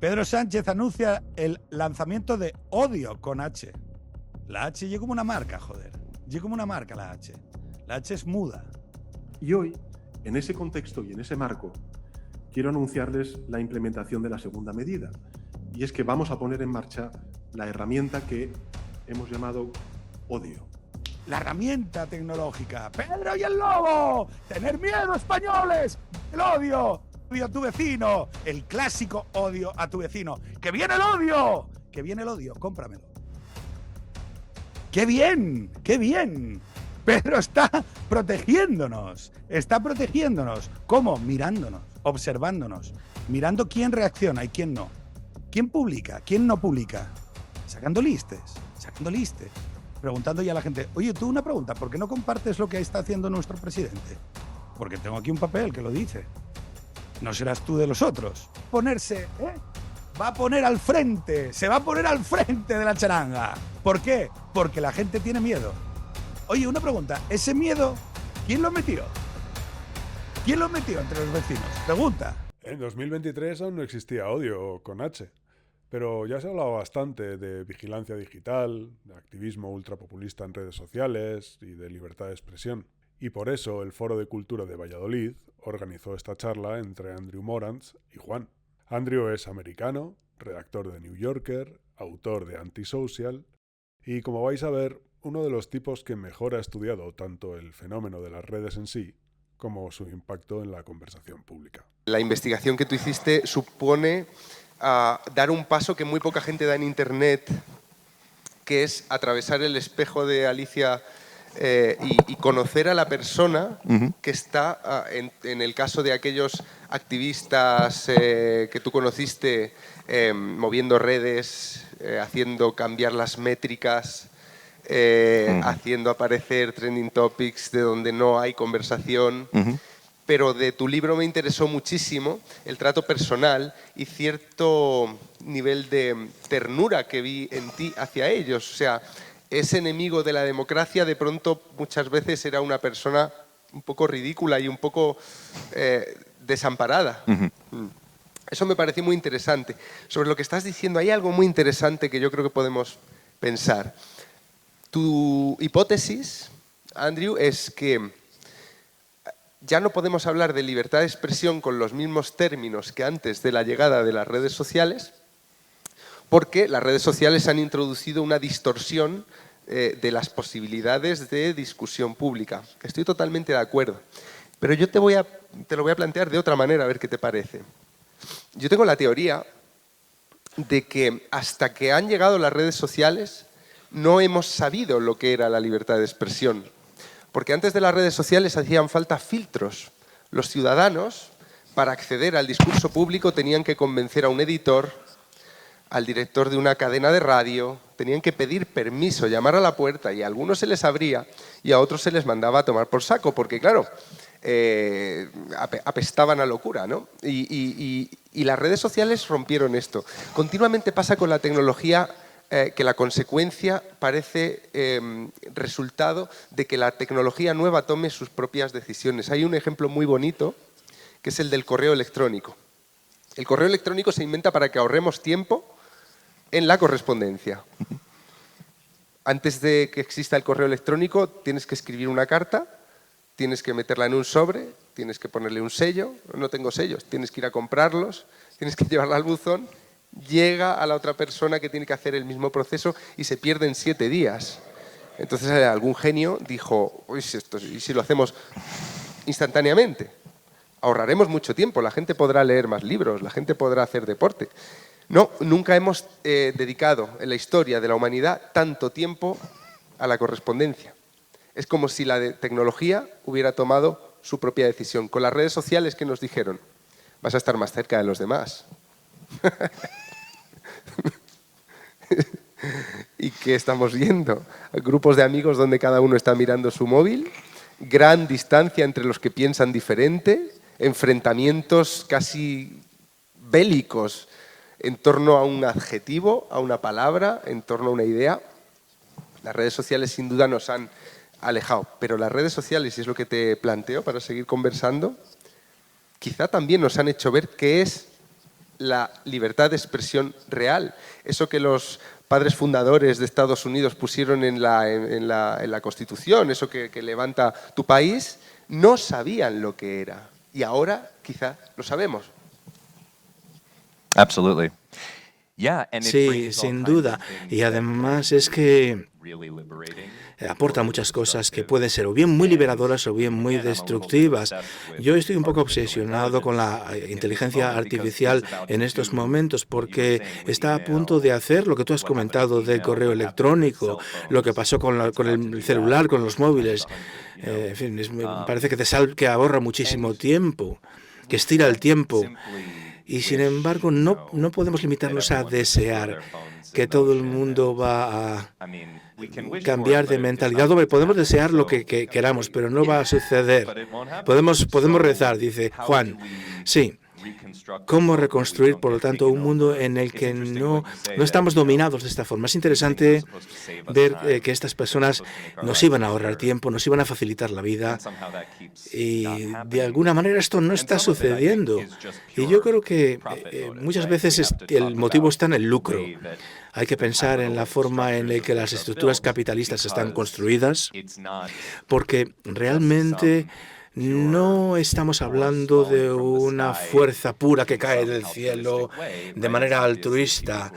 Pedro Sánchez anuncia el lanzamiento de Odio con H. La H llega como una marca, joder. Llega como una marca la H. La H es muda. Y hoy, en ese contexto y en ese marco, quiero anunciarles la implementación de la segunda medida. Y es que vamos a poner en marcha la herramienta que hemos llamado Odio. La herramienta tecnológica. ¡Pedro y el lobo! ¡Tener miedo, españoles! ¡El odio! ¡Odio a tu vecino! El clásico odio a tu vecino. ¡Que viene el odio! ¡Que viene el odio! Cómpramelo. ¡Qué bien! ¡Qué bien! Pedro está protegiéndonos. Está protegiéndonos. ¿Cómo? Mirándonos, observándonos, mirando quién reacciona y quién no. ¿Quién publica? ¿Quién no publica? Sacando listes. Preguntando ya a la gente, oye, tú una pregunta, ¿por qué no compartes lo que está haciendo nuestro presidente? Porque tengo aquí un papel que lo dice. No serás tú de los otros. Ponerse, va a poner al frente, se va a poner al frente de la charanga. ¿Por qué? Porque la gente tiene miedo. Oye, una pregunta, ¿ese miedo, quién lo metió? ¿Quién lo metió entre los vecinos? Pregunta. En 2023 aún no existía Odio con H, pero ya se ha hablado bastante de vigilancia digital, de activismo ultrapopulista en redes sociales y de libertad de expresión. Y por eso el Foro de Cultura de Valladolid organizó esta charla entre Andrew Morantz y Juan. Andrew es americano, redactor de New Yorker, autor de Antisocial y, como vais a ver, uno de los tipos que mejor ha estudiado tanto el fenómeno de las redes en sí como su impacto en la conversación pública. La investigación que tú hiciste supone dar un paso que muy poca gente da en Internet, que es atravesar el espejo de Alicia y conocer a la persona que está, en el caso de aquellos activistas que tú conociste, moviendo redes, haciendo cambiar las métricas, haciendo aparecer trending topics de donde no hay conversación. Pero de tu libro me interesó muchísimo el trato personal y cierto nivel de ternura que vi en ti hacia ellos. O sea, ese enemigo de la democracia de pronto muchas veces era una persona un poco ridícula y un poco desamparada. Eso me pareció muy interesante. Sobre lo que estás diciendo hay algo muy interesante que yo creo que podemos pensar. Tu hipótesis, Andrew, es que ya no podemos hablar de libertad de expresión con los mismos términos que antes de la llegada de las redes sociales, porque las redes sociales han introducido una distorsión de las posibilidades de discusión pública. Estoy totalmente de acuerdo. Pero yo te lo voy a plantear de otra manera, a ver qué te parece. Yo tengo la teoría de que hasta que han llegado las redes sociales no hemos sabido lo que era la libertad de expresión. Porque antes de las redes sociales hacían falta filtros. Los ciudadanos, para acceder al discurso público, tenían que convencer a un editor, al director de una cadena de radio, tenían que pedir permiso, llamar a la puerta, y a algunos se les abría y a otros se les mandaba a tomar por saco, porque claro, apestaban a locura, ¿no? Y las redes sociales rompieron esto. Continuamente pasa con la tecnología que la consecuencia parece resultado de que la tecnología nueva tome sus propias decisiones. Hay un ejemplo muy bonito, que es el del correo electrónico. El correo electrónico se inventa para que ahorremos tiempo en la correspondencia. Antes de que exista el correo electrónico, tienes que escribir una carta, tienes que meterla en un sobre, tienes que ponerle un sello. No tengo sellos, tienes que ir a comprarlos, tienes que llevarla al buzón. Llega a la otra persona que tiene que hacer el mismo proceso y se pierde en 7 días. Entonces algún genio dijo, uy, ¿y si lo hacemos instantáneamente? Ahorraremos mucho tiempo, la gente podrá leer más libros, la gente podrá hacer deporte. No, nunca hemos dedicado en la historia de la humanidad tanto tiempo a la correspondencia. Es como si la tecnología hubiera tomado su propia decisión. Con las redes sociales, ¿qué nos dijeron? Vas a estar más cerca de los demás. ¿Y qué estamos viendo? Grupos de amigos donde cada uno está mirando su móvil, gran distancia entre los que piensan diferente, enfrentamientos casi bélicos en torno a un adjetivo, a una palabra, en torno a una idea. Las redes sociales sin duda nos han alejado, pero las redes sociales, y es lo que te planteo para seguir conversando, quizá también nos han hecho ver qué es la libertad de expresión real. Eso que los padres fundadores de Estados Unidos pusieron en la Constitución, eso que levanta tu país, no sabían lo que era. Y ahora quizá lo sabemos. Absolutely. Sí, sin duda. Y además es que aporta muchas cosas que pueden ser o bien muy liberadoras o bien muy destructivas. Yo estoy un poco obsesionado con la inteligencia artificial en estos momentos porque está a punto de hacer lo que tú has comentado del correo electrónico, lo que pasó con el celular, con los móviles. En fin, me parece que ahorra muchísimo tiempo, que estira el tiempo. Y sin embargo, no podemos limitarnos a desear que todo el mundo va a cambiar de mentalidad. Hombre, podemos desear lo que queramos, pero no va a suceder. Podemos rezar, dice Juan. Sí. ¿Cómo reconstruir, por lo tanto, un mundo en el que no estamos dominados de esta forma? Es interesante ver que estas personas nos iban a ahorrar tiempo, nos iban a facilitar la vida y de alguna manera esto no está sucediendo. Y yo creo que muchas veces el motivo está en el lucro. Hay que pensar en la forma en la que las estructuras capitalistas están construidas, porque realmente no estamos hablando de una fuerza pura que cae del cielo de manera altruista.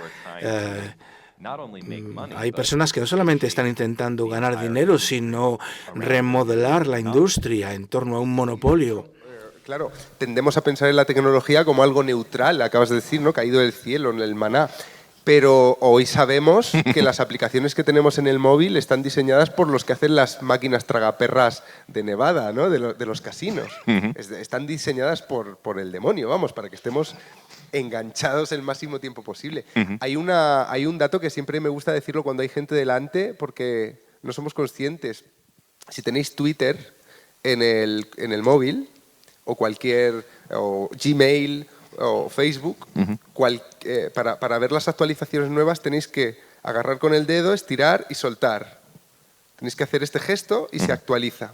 Hay personas que no solamente están intentando ganar dinero, sino remodelar la industria en torno a un monopolio. Claro, tendemos a pensar en la tecnología como algo neutral, acabas de decir, ¿no? Caído del cielo, en el maná. Pero hoy sabemos que las aplicaciones que tenemos en el móvil están diseñadas por los que hacen las máquinas tragaperras de Nevada, ¿no? de los casinos. Están diseñadas por el demonio, vamos, para que estemos enganchados el máximo tiempo posible. Hay un dato que siempre me gusta decirlo cuando hay gente delante porque no somos conscientes. Si tenéis Twitter en el móvil o o Gmail o Facebook, para ver las actualizaciones nuevas tenéis que agarrar con el dedo, estirar y soltar. Tenéis que hacer este gesto y se actualiza.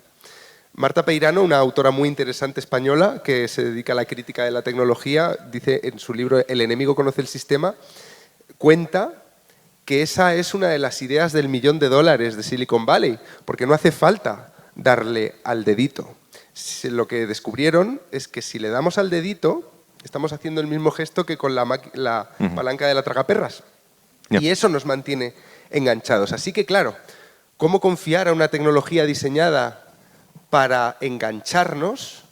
Marta Peirano, una autora muy interesante española que se dedica a la crítica de la tecnología, dice en su libro El enemigo conoce el sistema, cuenta que esa es una de las ideas del $1.000.000 de Silicon Valley, porque no hace falta darle al dedito. Lo que descubrieron es que si le damos al dedito, estamos haciendo el mismo gesto que con la palanca de la tragaperras. Y eso nos mantiene enganchados. Así que, claro, ¿cómo confiar a una tecnología diseñada para engancharnos?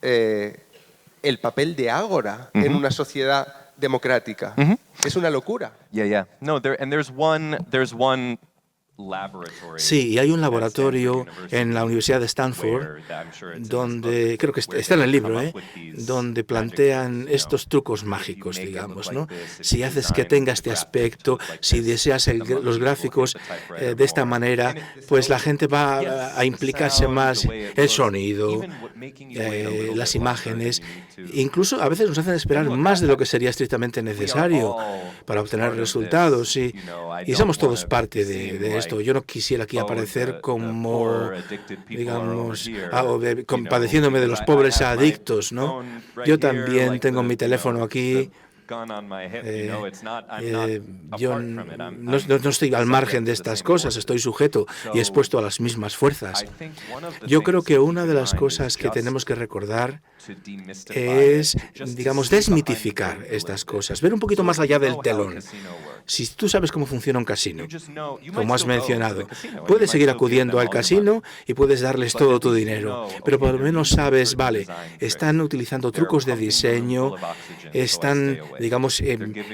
El papel de ágora en una sociedad democrática. Es una locura. No, there's one Sí, y hay un laboratorio en la Universidad de Stanford donde, creo que está en el libro, donde plantean estos trucos mágicos, digamos, ¿no? Si haces que tenga este aspecto, si deseas los gráficos de esta manera, pues la gente va a implicarse más, el sonido, las imágenes, incluso a veces nos hacen esperar más de lo que sería estrictamente necesario para obtener resultados, y somos todos parte de esto. Yo no quisiera aquí aparecer como, digamos, padeciéndome de los pobres adictos, ¿no? Yo también tengo mi teléfono aquí. Yo no estoy al margen de estas cosas, estoy sujeto y expuesto a las mismas fuerzas. Yo creo que una de las cosas que tenemos que recordar es, digamos, desmitificar estas cosas, ver un poquito más allá del telón. Si tú sabes cómo funciona un casino, como has mencionado, puedes seguir acudiendo al casino y puedes darles todo tu dinero, pero por lo menos sabes, vale, están utilizando trucos de diseño, están, digamos,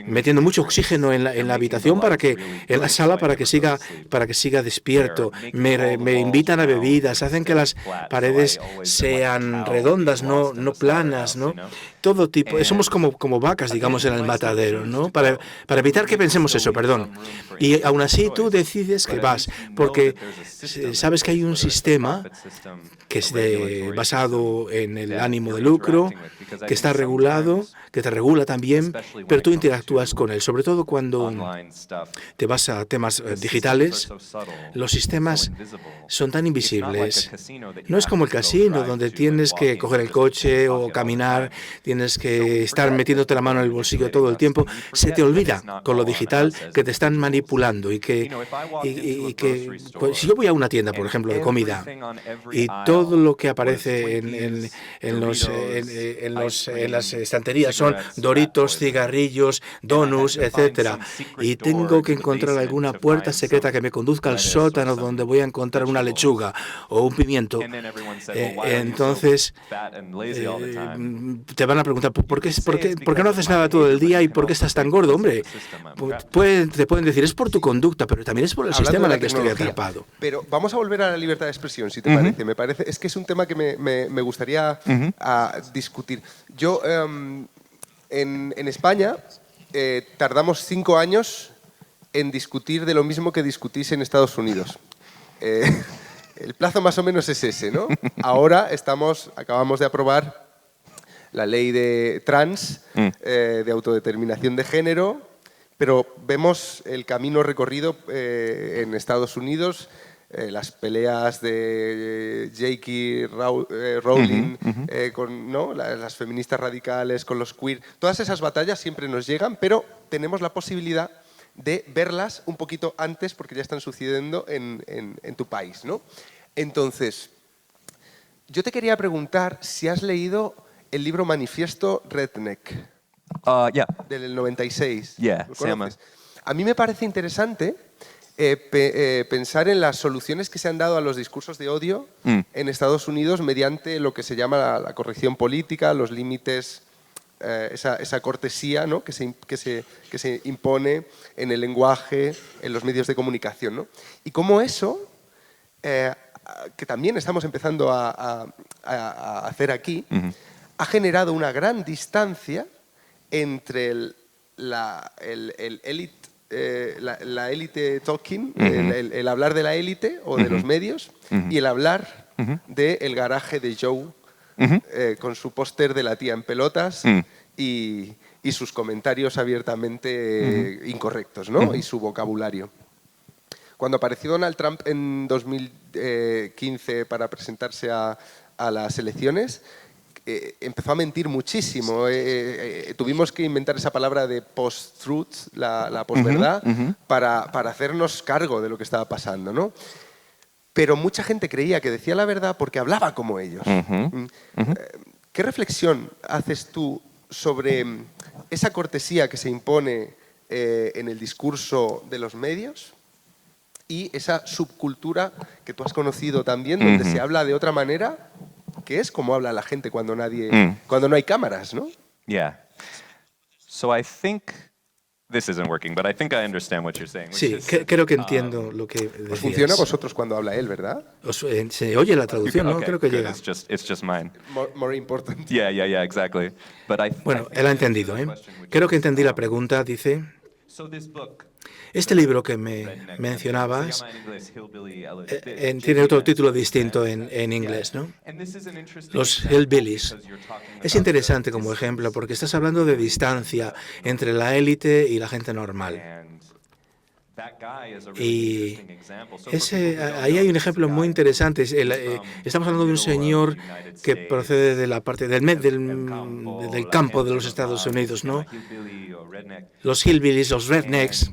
metiendo mucho oxígeno en la habitación en la sala para que siga despierto. Me invitan a bebidas, hacen que las paredes sean redondas, no planas, ¿no? Todo tipo. Somos como vacas, digamos, en el matadero, ¿no? Para evitar que pensemos eso, perdón. Y aún así tú decides que vas, porque sabes que hay un sistema que es basado en el ánimo de lucro, que está regulado, que te regula también, pero tú interactúas con él, sobre todo cuando te vas a temas digitales. Los sistemas son tan invisibles. No es como el casino, donde tienes que coger el coche o caminar, tienes que estar metiéndote la mano en el bolsillo todo el tiempo, se te olvida con lo digital que te están manipulando y que pues, si yo voy a una tienda, por ejemplo, de comida y todo lo que aparece en las estanterías son Doritos, cigarrillos, donuts, etcétera, y tengo que encontrar alguna puerta secreta que me conduzca al sótano donde voy a encontrar una lechuga o un pimiento, entonces te van a preguntar ¿por qué no haces nada todo el día y por qué estás tan gordo, hombre? Te pueden decir, es por tu conducta, pero también es por el sistema en el que estoy atrapado. Pero vamos a volver a la libertad de expresión, si te parece. Me parece, es que es un tema que me gustaría discutir. Yo, en España, tardamos 5 años en discutir de lo mismo que discutís en Estados Unidos. El plazo más o menos es ese, ¿no? Ahora acabamos de aprobar la ley de trans, de autodeterminación de género, pero vemos el camino recorrido en Estados Unidos, las peleas de J.K. Rowling con las feministas radicales, con los queer. Todas esas batallas siempre nos llegan, pero tenemos la posibilidad de verlas un poquito antes porque ya están sucediendo en tu país, ¿no? Entonces, yo te quería preguntar si has leído el libro Manifiesto Redneck del 96. Se llama. A mí me parece interesante pensar en las soluciones que se han dado a los discursos de odio en Estados Unidos mediante lo que se llama la corrección política, los límites, esa cortesía, ¿no? que se impone en el lenguaje, en los medios de comunicación, ¿no? Y cómo eso, que también estamos empezando a hacer aquí, ha generado una gran distancia entre la élite talking, el hablar de la élite o de los medios, y el hablar del garaje de Joe con su póster de la tía en pelotas y sus comentarios abiertamente incorrectos, ¿no? Y su vocabulario. Cuando apareció Donald Trump en 2015 para presentarse a las elecciones, empezó a mentir muchísimo. Tuvimos que inventar esa palabra de post-truth, la posverdad, para hacernos cargo de lo que estaba pasando, ¿no? Pero mucha gente creía que decía la verdad porque hablaba como ellos. ¿Qué reflexión haces tú sobre esa cortesía que se impone en el discurso de los medios y esa subcultura que tú has conocido también, donde se habla de otra manera, que es como habla la gente cuando no hay cámaras, ¿no? Yeah. So I think this isn't working, but I think I understand what you're saying. Sí, creo que entiendo lo que decías. Os funciona a vosotros cuando habla él, ¿verdad? Se oye la traducción, ¿no? Okay, Creo que good. llega. It's just mine. More important. Yeah, exactly. But Bueno, él ha entendido, ¿eh? Creo que entendí la pregunta, dice. So this book, Este libro que me mencionabas tiene otro título distinto en inglés, ¿no? Los Hillbillies. Es interesante como ejemplo porque estás hablando de distancia entre la élite y la gente normal. Y ahí hay un ejemplo muy interesante. Estamos hablando de un señor que procede de la parte del campo de los Estados Unidos, ¿no? Los hillbillies, los rednecks.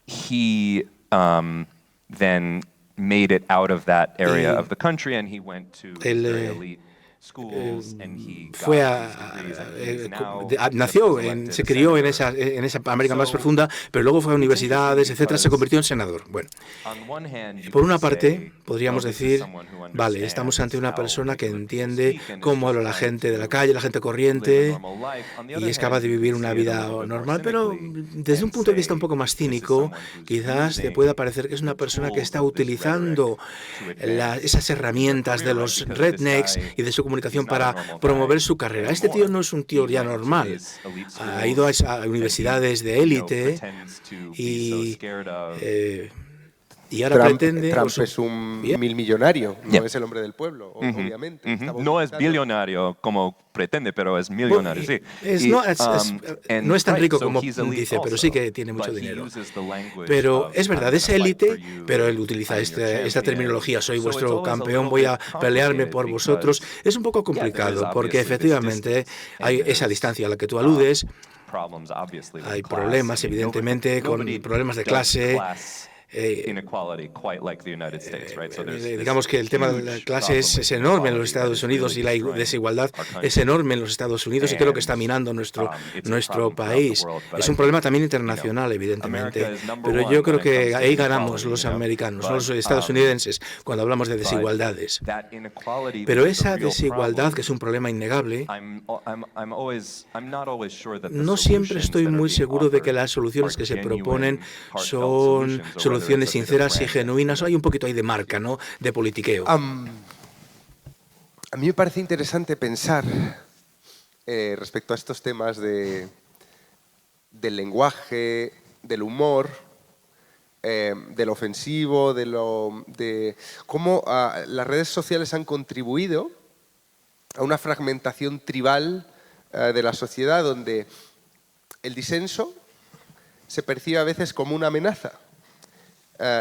He then made it out of that area of the country and he went to very elite schools and he nació, se crió en esa América más profunda, pero luego fue a universidades, etcétera, se convirtió en senador. Bueno, por una parte, podríamos decir, vale, estamos ante una persona que entiende cómo habla la gente de la calle, la gente corriente, y es capaz de vivir una vida normal, pero desde un punto de vista un poco más cínico, quizás te pueda parecer que es una persona que está utilizando esas herramientas de los rednecks y de su comunicación para promover su carrera. Este tío no es un tío ya normal. Ha ido a universidades de élite y Y ahora pretende... Trump es un millonario, no es el hombre del pueblo, obviamente. No es billonario como pretende, pero es millonario, sí. No es tan rico como dice, pero sí que tiene mucho dinero. Pero es verdad, es élite, pero él utiliza esta terminología, soy vuestro campeón, voy a pelearme por vosotros. Es un poco complicado, porque efectivamente hay esa distancia a la que tú aludes. Hay problemas, evidentemente, con problemas de clase. Digamos que el tema de la clase es enorme en los Estados Unidos y la desigualdad es enorme en los Estados Unidos y creo que está minando nuestro país. Es un problema también internacional, evidentemente, pero yo creo que ahí ganamos los americanos, los estadounidenses, cuando hablamos de desigualdades. Pero esa desigualdad, que es un problema innegable, no siempre estoy muy seguro de que las soluciones que se proponen son soluciones sinceras y genuinas. Hay un poquito ahí de marca, ¿no?, de politiqueo. A mí me parece interesante pensar respecto a estos temas del lenguaje, del humor, del ofensivo, de cómo las redes sociales han contribuido a una fragmentación tribal de la sociedad, donde el disenso se percibe a veces como una amenaza.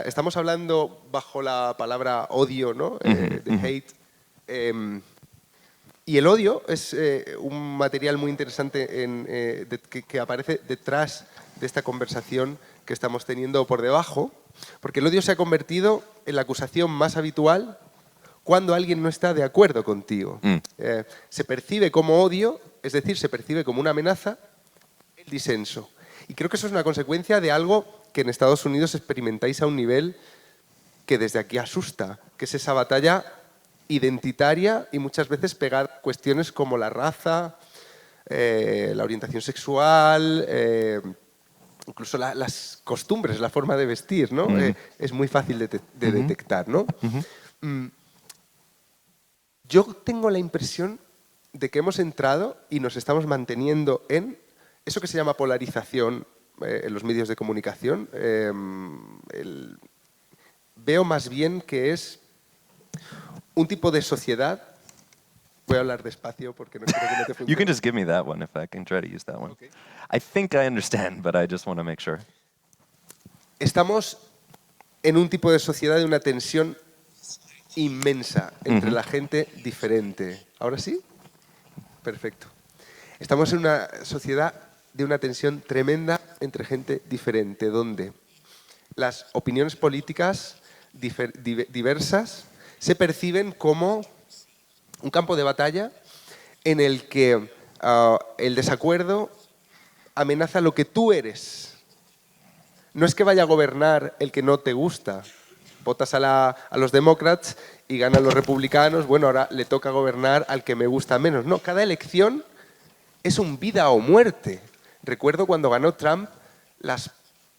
Estamos hablando bajo la palabra odio, ¿no? De hate. Y el odio es un material muy interesante que aparece detrás de esta conversación que estamos teniendo por debajo, porque el odio se ha convertido en la acusación más habitual cuando alguien no está de acuerdo contigo. Se percibe como odio, es decir, se percibe como una amenaza el disenso. Y creo que eso es una consecuencia de algo que en Estados Unidos experimentáis a un nivel que desde aquí asusta, que es esa batalla identitaria y muchas veces pegada a cuestiones como la raza, la orientación sexual, incluso las costumbres, la forma de vestir, ¿no? Es muy fácil de detectar, ¿no? Yo tengo la impresión de que hemos entrado y nos estamos manteniendo en eso que se llama polarización en los medios de comunicación. Veo más bien que es un tipo de sociedad. Voy a hablar despacio porque no quiero que no te funcione. You can just give me that one if I can try to use that one. Okay. I think I understand, but I just want to make sure. Estamos en un tipo de sociedad de una tensión inmensa entre la gente diferente. ¿Ahora sí? Perfecto. Estamos en una sociedad de una tensión tremenda entre gente diferente, donde las opiniones políticas diversas se perciben como un campo de batalla en el que el desacuerdo amenaza lo que tú eres. No es que vaya a gobernar el que no te gusta. Votas a los demócratas y ganan los republicanos. Bueno, ahora le toca gobernar al que me gusta menos. No, cada elección es un vida o muerte. Recuerdo cuando ganó Trump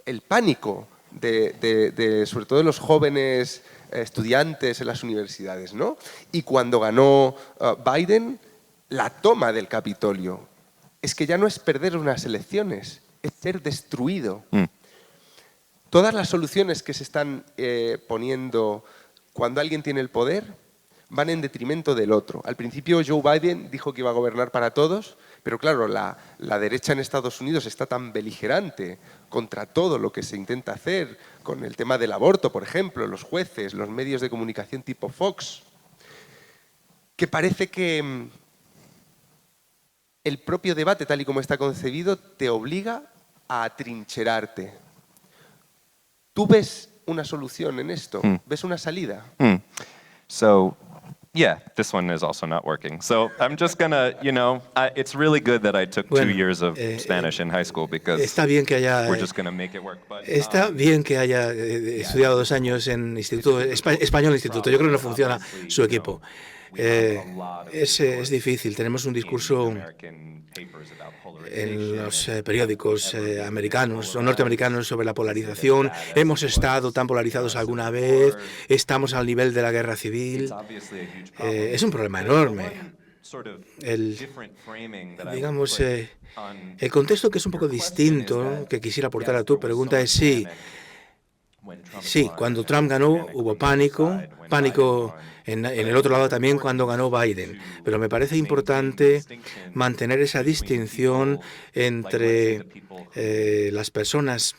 el pánico sobre todo de los jóvenes estudiantes en las universidades, ¿no? Y cuando ganó Biden, la toma del Capitolio. Es que ya no es perder unas elecciones, es ser destruido. Todas las soluciones que se están poniendo cuando alguien tiene el poder van en detrimento del otro. Al principio Joe Biden dijo que iba a gobernar para todos, pero claro, la derecha en Estados Unidos está tan beligerante contra todo lo que se intenta hacer, con el tema del aborto, por ejemplo, los jueces, los medios de comunicación tipo Fox, que parece que el propio debate, tal y como está concebido, te obliga a atrincherarte. ¿Tú ves una solución en esto? ¿Ves una salida? So, yeah, this one is also not working. So I'm just gonna, it's really good that I took 2 years of Spanish in high school because we're just gonna make it work. But, está bien que haya estudiado 2 años en Instituto Español Instituto. Yo creo que no funciona su equipo. Es difícil. Tenemos un discurso en los periódicos americanos o norteamericanos sobre la polarización. Hemos estado tan polarizados alguna vez, estamos al nivel de la guerra civil. Es un problema enorme. Digamos, el contexto que es un poco distinto, que quisiera aportar a tu pregunta, es sí. Sí, cuando Trump ganó hubo pánico en el otro lado también cuando ganó Biden. Pero me parece importante mantener esa distinción entre las personas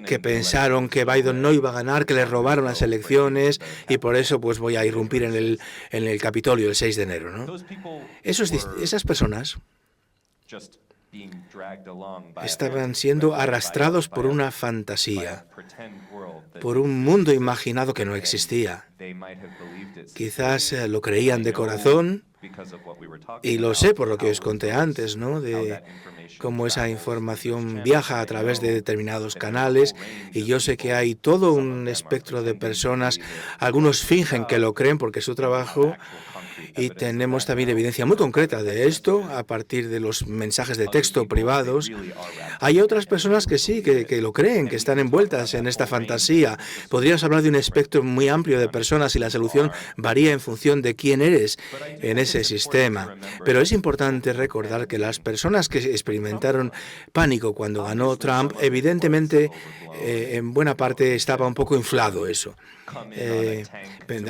que pensaron que Biden no iba a ganar, que le robaron las elecciones y por eso pues voy a irrumpir en el Capitolio el 6 de enero, ¿no? Esas personas estaban siendo arrastrados por una fantasía, por un mundo imaginado que no existía. Quizás lo creían de corazón, y lo sé por lo que os conté antes, ¿no? De cómo esa información viaja a través de determinados canales, y yo sé que hay todo un espectro de personas, algunos fingen que lo creen porque es su trabajo, y tenemos también evidencia muy concreta de esto a partir de los mensajes de texto privados. Hay otras personas que sí, que lo creen, que están envueltas en esta fantasía. Podríamos hablar de un espectro muy amplio de personas y la solución varía en función de quién eres en ese sistema. Pero es importante recordar que las personas que experimentaron pánico cuando ganó Trump, evidentemente, en buena parte estaba un poco inflado eso.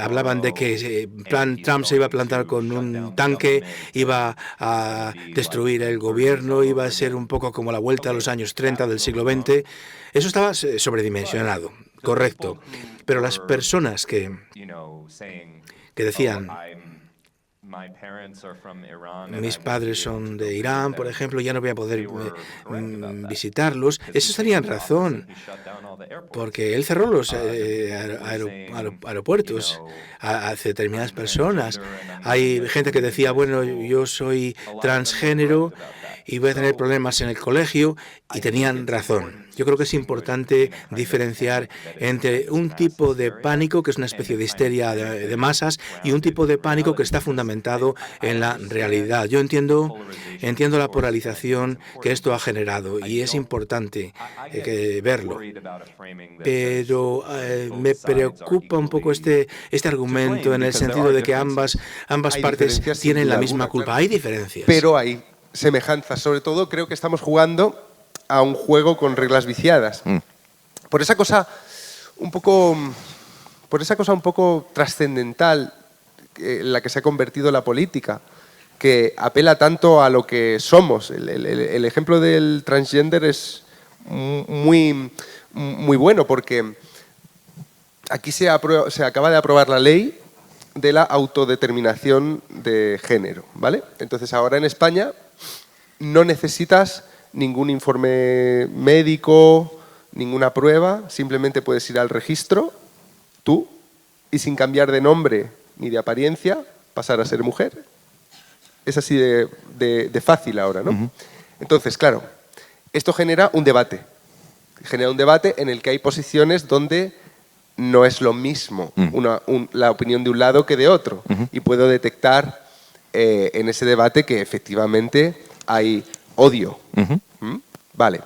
Hablaban de que Trump se iba a plantar con un tanque, iba a destruir el gobierno, iba a ser un poco como la vuelta a los años 30 del siglo XX. Eso estaba sobredimensionado, correcto. Pero las personas que decían, mis padres son de Irán, por ejemplo, ya no voy a poder visitarlos, esos tenían razón, porque él cerró los aeropuertos a determinadas personas. Hay gente que decía, bueno, yo soy transgénero y voy a tener problemas en el colegio, y tenían razón. Yo creo que es importante diferenciar entre un tipo de pánico, que es una especie de histeria de masas, y un tipo de pánico que está fundamentado en la realidad. Yo entiendo la polarización que esto ha generado, y es importante verlo. Pero me preocupa un poco este argumento, en el sentido de que ambas partes tienen la misma culpa. Hay diferencias. Pero hay semejanzas. Sobre todo creo que estamos jugando a un juego con reglas viciadas. Por esa cosa un poco trascendental en la que se ha convertido la política, que apela tanto a lo que somos. El ejemplo del transgender es muy bueno, porque aquí se acaba de aprobar la ley de la autodeterminación de género, ¿vale? Entonces ahora en España no necesitas ningún informe médico, ninguna prueba, simplemente puedes ir al registro, tú, y sin cambiar de nombre ni de apariencia, pasar a ser mujer. Es así de fácil ahora, ¿no? Entonces, claro, esto genera un debate. Genera un debate en el que hay posiciones donde no es lo mismo la opinión de un lado que de otro. Y puedo detectar en ese debate que efectivamente hay odio. Vale.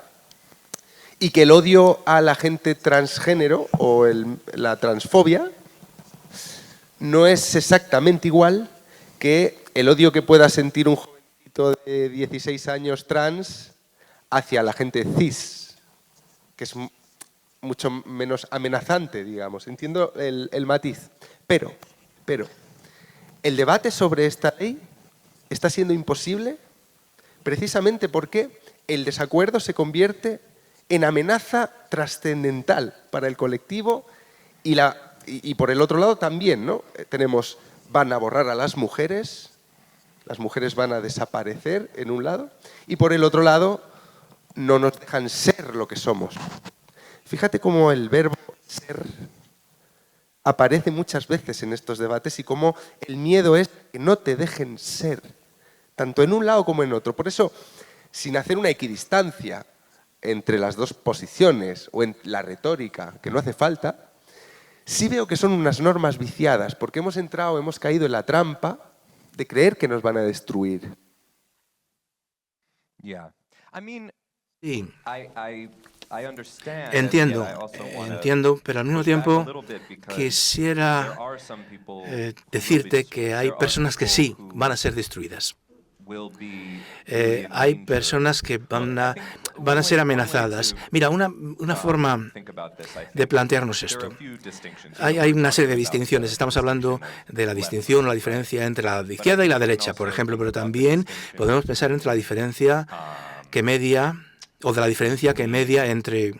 Y que el odio a la gente transgénero o la transfobia no es exactamente igual que el odio que pueda sentir un jovencito de 16 años trans hacia la gente cis, que es mucho menos amenazante, digamos. Entiendo el matiz. Pero, el debate sobre esta ley está siendo imposible precisamente porque el desacuerdo se convierte en amenaza trascendental para el colectivo y por el otro lado también, ¿no? Van a borrar a las mujeres van a desaparecer en un lado, y por el otro lado no nos dejan ser lo que somos. Fíjate cómo el verbo ser aparece muchas veces en estos debates y cómo el miedo es que no te dejen ser, tanto en un lado como en otro. Por eso, sin hacer una equidistancia entre las dos posiciones o en la retórica, que no hace falta, sí veo que son unas normas viciadas, porque hemos caído en la trampa de creer que nos van a destruir. Sí. Entiendo, pero al mismo tiempo quisiera decirte que hay personas que sí van a ser destruidas. hay personas que van a ser amenazadas. Mira, una forma de plantearnos esto. Hay una serie de distinciones. Estamos hablando de la distinción o la diferencia entre la izquierda y la derecha, por ejemplo, pero también podemos pensar entre la diferencia que media o de la diferencia que media entre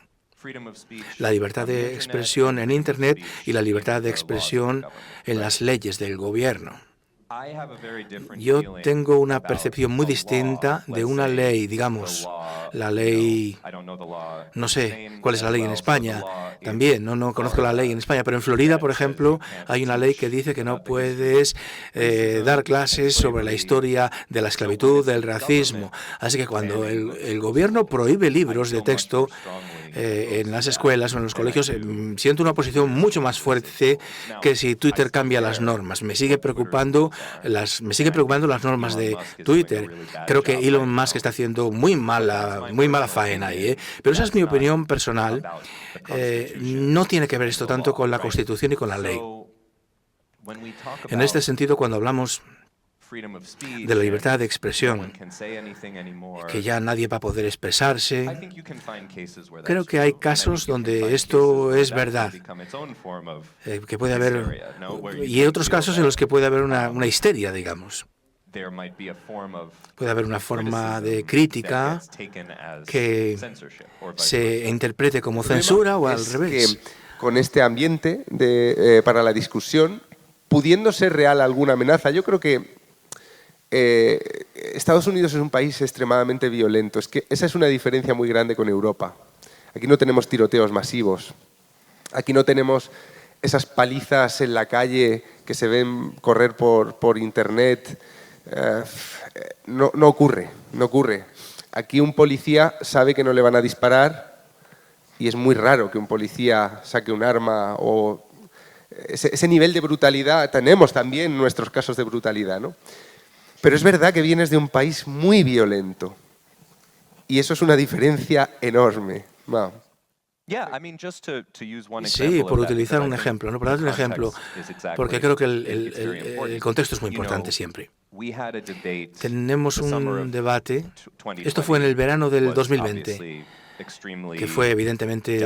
la libertad de expresión en Internet y la libertad de expresión en las leyes del gobierno. Yo tengo una percepción muy distinta de una ley, digamos, la ley, no sé cuál es la ley en España, también, no conozco la ley en España, pero en Florida, por ejemplo, hay una ley que dice que no puedes dar clases sobre la historia de la esclavitud, del racismo. Así que cuando el gobierno prohíbe libros de texto en las escuelas o en los colegios, siento una posición mucho más fuerte que si Twitter cambia las normas. Me sigue preocupando las normas de Twitter. Creo que Elon Musk está haciendo muy mala faena ahí, pero esa es mi opinión personal. No tiene que ver esto tanto con la Constitución y con la ley. En este sentido, cuando hablamos de la libertad de expresión, que ya nadie va a poder expresarse, creo que hay casos donde esto es verdad, que puede haber, y hay otros casos en los que puede haber una histeria, digamos. Puede haber una forma de crítica que se interprete como censura o al revés. Que con este ambiente para la discusión, pudiendo ser real alguna amenaza, yo creo que Estados Unidos es un país extremadamente violento. Es que esa es una diferencia muy grande con Europa. Aquí no tenemos tiroteos masivos. Aquí no tenemos esas palizas en la calle que se ven correr por Internet. No ocurre. Aquí un policía sabe que no le van a disparar y es muy raro que un policía saque un arma o ese nivel de brutalidad. Tenemos también nuestros casos de brutalidad, ¿no? Pero es verdad que vienes de un país muy violento y eso es una diferencia enorme. Wow. Sí, por utilizar un ejemplo, ¿no? Por dar un ejemplo, porque creo que el contexto es muy importante siempre. Tenemos un debate, esto fue en el verano del 2020, que fue evidentemente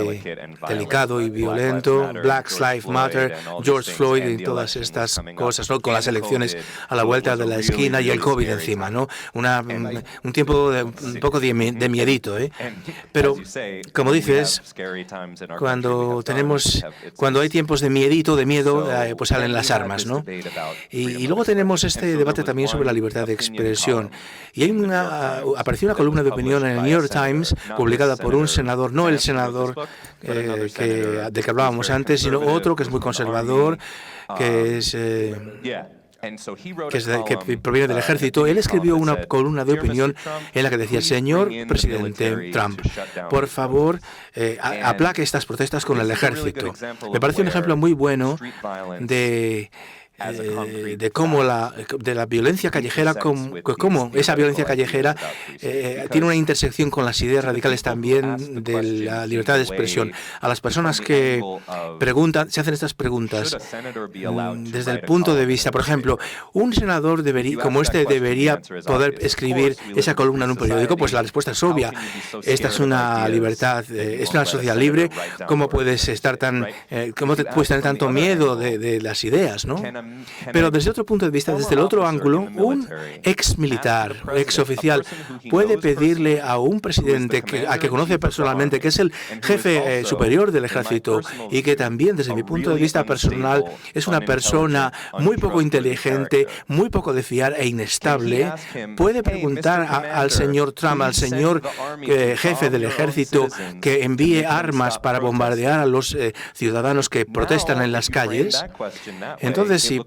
delicado y violento, Black Lives Matter, George Floyd y todas estas cosas, ¿no? Con las elecciones a la vuelta de la esquina y el COVID encima, ¿no? Un tiempo un poco de miedito, ¿eh? Pero, como dices, cuando hay tiempos de miedito, de miedo, pues salen las armas, ¿no? Y luego tenemos este debate también sobre la libertad de expresión. Y apareció una columna de opinión en el New York Times, publicada por un senador, no el senador del que hablábamos antes, sino otro que es muy conservador, que proviene del ejército. Él escribió una columna de opinión en la que decía: señor presidente Trump, por favor, aplaque estas protestas con el ejército. Me parece un ejemplo muy bueno de cómo la violencia callejera, cómo esa violencia callejera tiene una intersección con las ideas radicales también de la libertad de expresión. A las personas que se hacen estas preguntas desde el punto de vista, por ejemplo, un senador como este debería poder escribir esa columna en un periódico, pues la respuesta es obvia. Esta es una libertad, es una sociedad libre. ¿Cómo puedes puedes tener tanto miedo de las ideas, ¿no? Pero desde otro punto de vista, desde el otro ángulo, un ex militar, ex oficial, puede pedirle a un presidente a que conoce personalmente, que es el jefe superior del ejército y que también, desde mi punto de vista personal, es una persona muy poco inteligente, muy poco de fiar e inestable, puede preguntar al señor Trump, al señor jefe del ejército, que envíe armas para bombardear a los ciudadanos que protestan en las calles. Entonces, si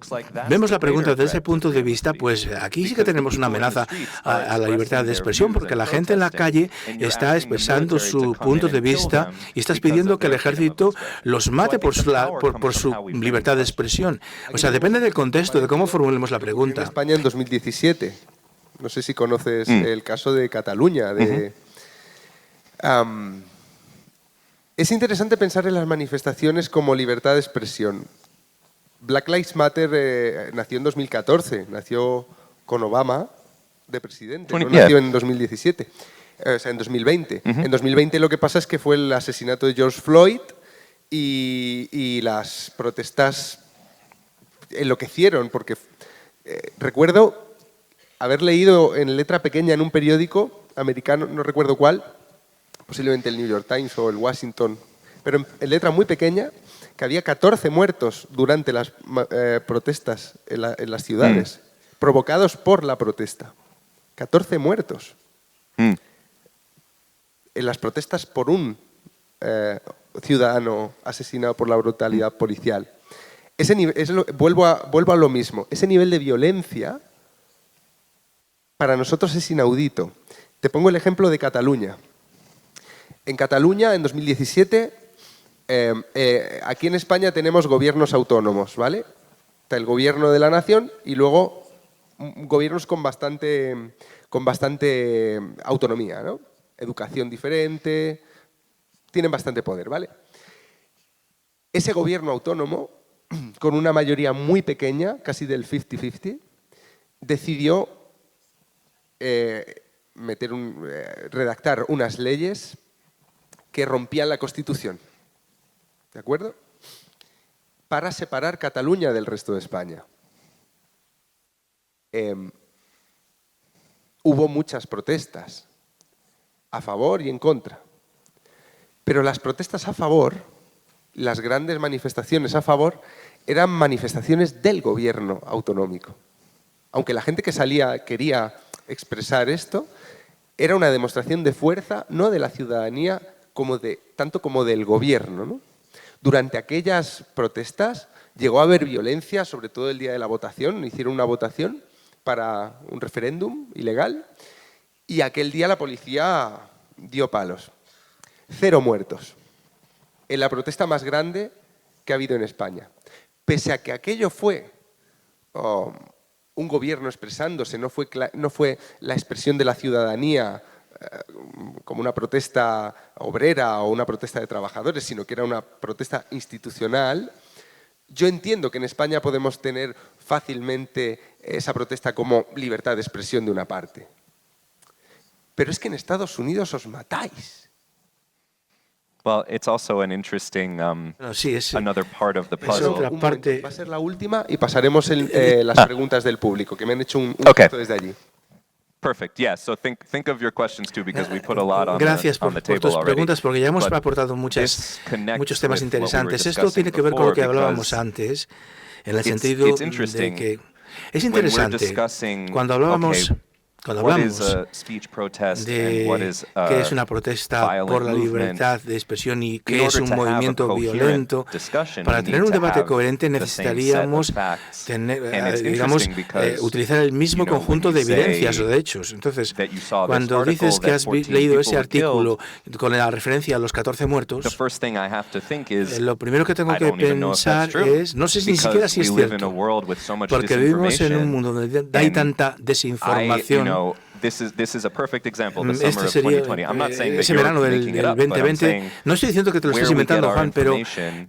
vemos la pregunta desde ese punto de vista, pues aquí sí que tenemos una amenaza a la libertad de expresión, porque la gente en la calle está expresando su punto de vista y estás pidiendo que el ejército los mate por su libertad de expresión. O sea, depende del contexto, de cómo formulemos la pregunta. En España en 2017, no sé si conoces el caso de Cataluña. Es interesante pensar en las manifestaciones como libertad de expresión. Black Lives Matter nació en 2014, nació con Obama de presidente, no nació en 2017, o sea, en 2020. En 2020 lo que pasa es que fue el asesinato de George Floyd y las protestas enloquecieron, porque recuerdo haber leído en letra pequeña en un periódico americano, no recuerdo cuál, posiblemente el New York Times o el Washington, pero en letra muy pequeña, que había 14 muertos durante las protestas en las ciudades, provocados por la protesta. 14 muertos. En las protestas por un ciudadano asesinado por la brutalidad policial. Vuelvo a lo mismo. Ese nivel de violencia para nosotros es inaudito. Te pongo el ejemplo de Cataluña. En Cataluña, en 2017, aquí en España tenemos gobiernos autónomos, ¿vale? Está el gobierno de la nación y luego gobiernos con bastante autonomía, ¿no? Educación diferente, tienen bastante poder, ¿vale? Ese gobierno autónomo, con una mayoría muy pequeña, casi del 50-50, decidió redactar unas leyes que rompían la Constitución, ¿de acuerdo? Para separar Cataluña del resto de España. Hubo muchas protestas, a favor y en contra. Pero las protestas a favor, las grandes manifestaciones a favor, eran manifestaciones del gobierno autonómico. Aunque la gente que salía quería expresar esto, era una demostración de fuerza, no de la ciudadanía, tanto como del gobierno, ¿no? Durante aquellas protestas llegó a haber violencia, sobre todo el día de la votación. Hicieron una votación para un referéndum ilegal y aquel día la policía dio palos. 0 muertos. En la protesta más grande que ha habido en España. Pese a que aquello fue un gobierno expresándose, no fue la expresión de la ciudadanía como una protesta obrera o una protesta de trabajadores, sino que era una protesta institucional. Yo entiendo que en España podemos tener fácilmente esa protesta como libertad de expresión de una parte. Pero es que en Estados Unidos os matáis. Well, it's also an interesting another part of the puzzle. Va a ser la última y pasaremos las preguntas del público, que me han hecho un gesto desde allí. Perfect. Yeah. So think of your questions too, because we put a lot on Gracias the por table tus already. preguntas, porque ya hemos aportado muchos temas interesantes. Esto tiene que ver con lo que hablábamos antes, en el sentido de que es interesante cuando hablamos de qué es una protesta por la libertad de expresión y qué es un movimiento violento. Para tener un debate coherente necesitaríamos utilizar el mismo conjunto de evidencias o de hechos. Entonces, cuando dices que has leído ese artículo con la referencia a los 14 muertos, lo primero que tengo que pensar es, no sé ni siquiera si es cierto, porque vivimos en un mundo donde hay tanta desinformación. Este sería ese verano del 2020. No estoy diciendo que te lo estés inventando, Juan,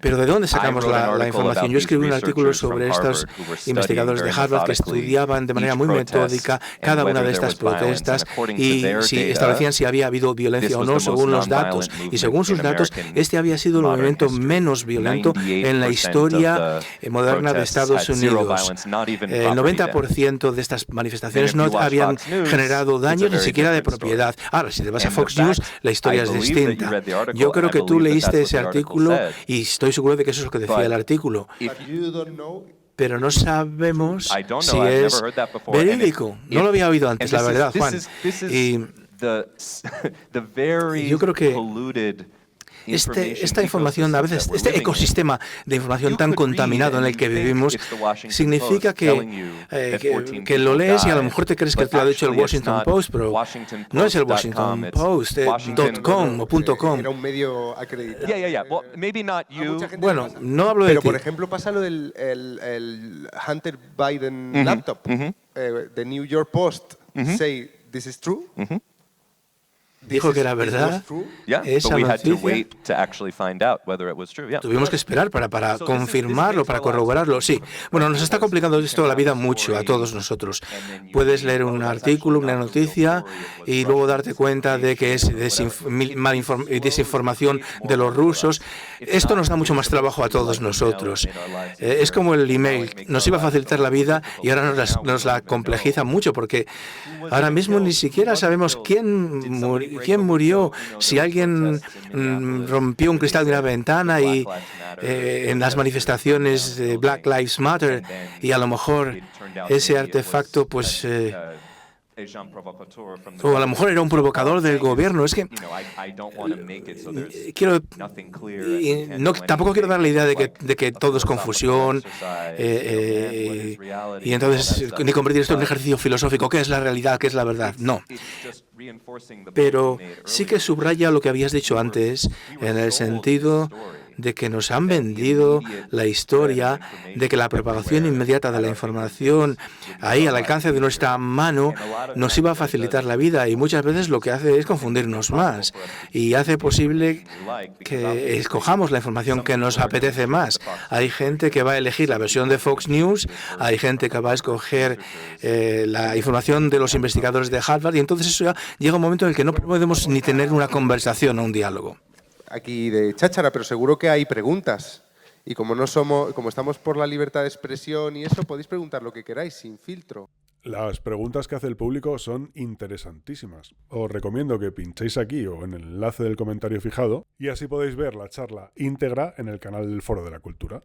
pero ¿de dónde sacamos la información? Yo escribí un artículo sobre estos investigadores de Harvard que estudiaban de manera muy metódica cada una de estas protestas y establecían si había habido violencia o no según los datos. Y según sus datos, este había sido el movimiento menos violento en la historia moderna de Estados Unidos. El 90% de estas manifestaciones no habían generado daño ni siquiera de propiedad. Ahora, si te vas a Fox News, la historia es distinta. Yo creo que tú leíste ese artículo y estoy seguro de que eso es lo que decía el artículo. Pero no sabemos si es verídico. No lo había oído antes, la verdad, Juan. Y yo creo que esta información, a veces, este ecosistema de información tan contaminado en el que vivimos, significa que lo lees y a lo mejor te crees que te lo ha dicho el Washington Post, pero no es el Washington Post, .com o .com. Era un medio acreditado. Bueno, no hablo de ti. Pero, por ejemplo, pasa lo del el Hunter Biden laptop. The New York Post say this is true. dijo que era verdad. Esa noticia. Tuvimos que esperar para confirmarlo, para corroborarlo. Sí. Bueno, nos está complicando esto la vida mucho a todos nosotros. Puedes leer un artículo, una noticia y luego darte cuenta de que es desinformación de los rusos. Esto nos da mucho más trabajo a todos nosotros. Es como el email. Nos iba a facilitar la vida y ahora nos la complejiza mucho porque ahora mismo ni siquiera sabemos quién murió, si alguien rompió un cristal de una ventana y en las manifestaciones de Black Lives Matter y a lo mejor ese artefacto pues o a lo mejor era un provocador del gobierno. Es que tampoco quiero dar la idea de que todo es confusión y entonces ni convertir esto en un ejercicio filosófico. ¿Qué es la realidad? ¿Qué es la verdad? No. Pero sí que subraya lo que habías dicho antes en el sentido de que nos han vendido la historia de que la propagación inmediata de la información ahí al alcance de nuestra mano nos iba a facilitar la vida y muchas veces lo que hace es confundirnos más y hace posible que escojamos la información que nos apetece más. Hay gente que va a elegir la versión de Fox News, hay gente que va a escoger la información de los investigadores de Harvard y entonces eso ya llega un momento en el que no podemos ni tener una conversación o un diálogo. Aquí de cháchara, pero seguro que hay preguntas. Y como estamos por la libertad de expresión y eso, podéis preguntar lo que queráis, sin filtro. Las preguntas que hace el público son interesantísimas. Os recomiendo que pinchéis aquí o en el enlace del comentario fijado y así podéis ver la charla íntegra en el canal del Foro de la Cultura.